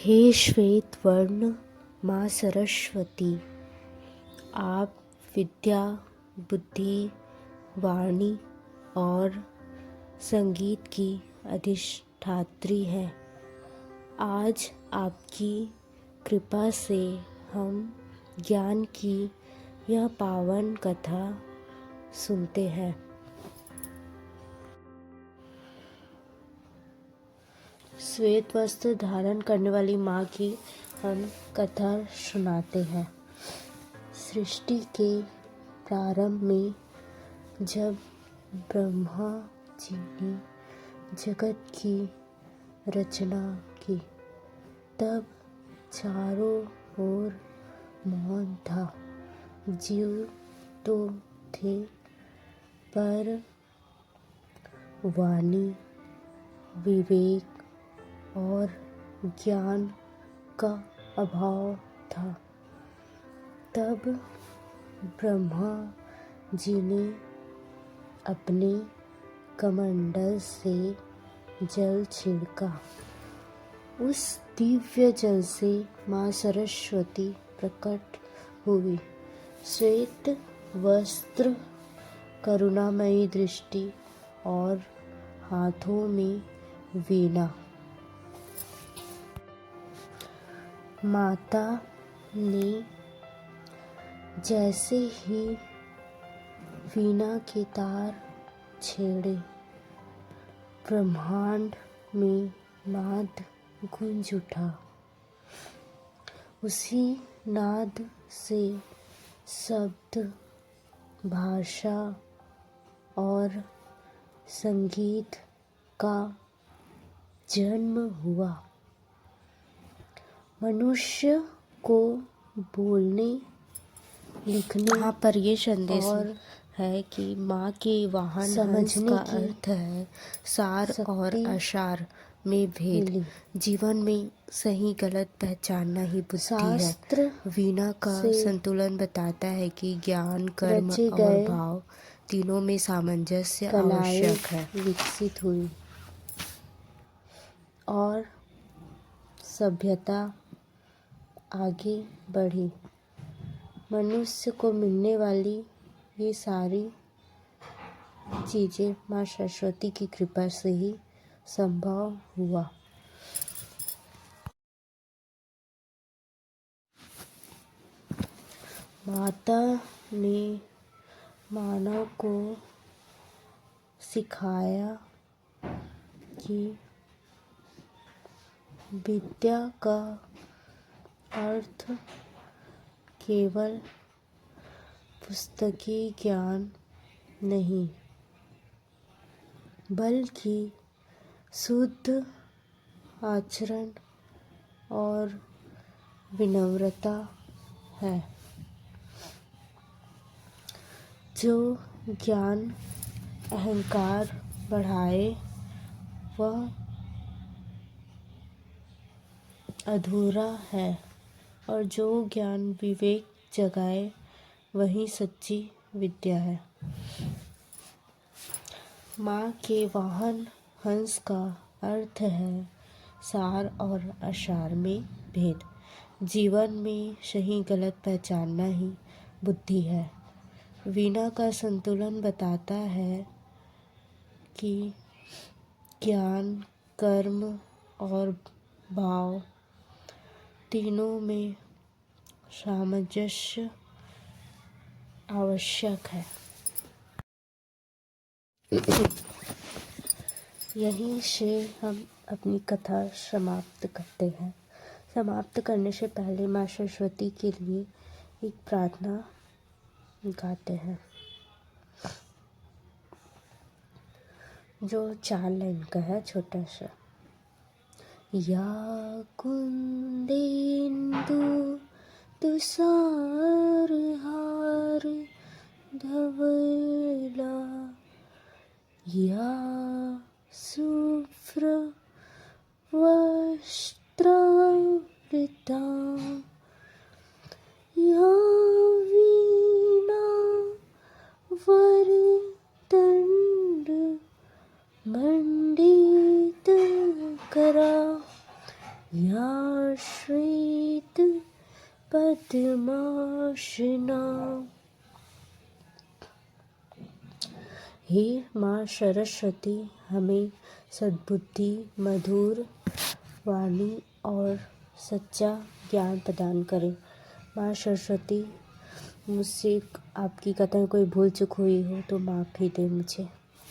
हे श्वेत वर्ण माँ सरस्वती, आप विद्या, बुद्धि, वाणी और संगीत की अधिष्ठात्री हैं। आज आपकी कृपा से हम ज्ञान की यह पावन कथा सुनते हैं। श्वेत वस्त्र धारण करने वाली माँ की हम कथा सुनाते हैं। सृष्टि के प्रारंभ में जब ब्रह्मा जी ने जगत की रचना की, तब चारों ओर मौन था। जीव तो थे, पर वाणी, विवेक और ज्ञान का अभाव था। तब ब्रह्मा जी ने अपने कमंडल से जल छिड़का। उस दिव्य जल से माँ सरस्वती प्रकट हुई। श्वेत वस्त्र, करुणामयी दृष्टि और हाथों में वीणा। माता ने जैसे ही वीणा के तार छेड़े, ब्रह्मांड में नाद गूंज उठा। उसी नाद से शब्द, भाषा और संगीत का जन्म हुआ। मनुष्य को बोलने, लिखने यहाँ पर ये संदेश और है कि माँ के वाहन हंस का अर्थ है सार और असार में भेद। जीवन में सही गलत पहचानना ही बुद्धि है। वीणा का संतुलन बताता है कि ज्ञान, कर्म और भाव तीनों में सामंजस्य आवश्यक है। विकसित हुई और सभ्यता आगे बढ़ी। मनुष्य को मिलने वाली ये सारी चीज़ें माँ सरस्वती की कृपा से ही संभव हुआ। माता ने मानव को सिखाया कि विद्या का अर्थ केवल पुस्तकी ज्ञान नहीं, बल्कि शुद्ध आचरण और विनम्रता है। जो ज्ञान अहंकार बढ़ाए वह अधूरा है, और जो ज्ञान विवेक जगाए वही सच्ची विद्या है। माँ के वाहन हंस का अर्थ है सार और असार में भेद। जीवन में सही गलत पहचानना ही बुद्धि है। वीणा का संतुलन बताता है कि ज्ञान, कर्म और भाव तीनों में सामंजस्य आवश्यक है। यहीं से हम अपनी कथा समाप्त करते हैं। समाप्त करने से पहले माँ सरस्वती के लिए एक प्रार्थना गाते हैं, जो 4 लाइन का है, छोटा सा। या कुंदेन्दु तुषार हार धवला, या शुभ्र वस्त्रावृता, या वीणा वरदंड मंडित करा, या श्वेत पद्मासना। हे माँ सरस्वती, हमें सद्बुद्धि, मधुर वाणी और सच्चा ज्ञान प्रदान करें। माँ सरस्वती, मुझसे आपकी कथा में कोई भूल चूक हुई हो तो माफ़ी दें मुझे।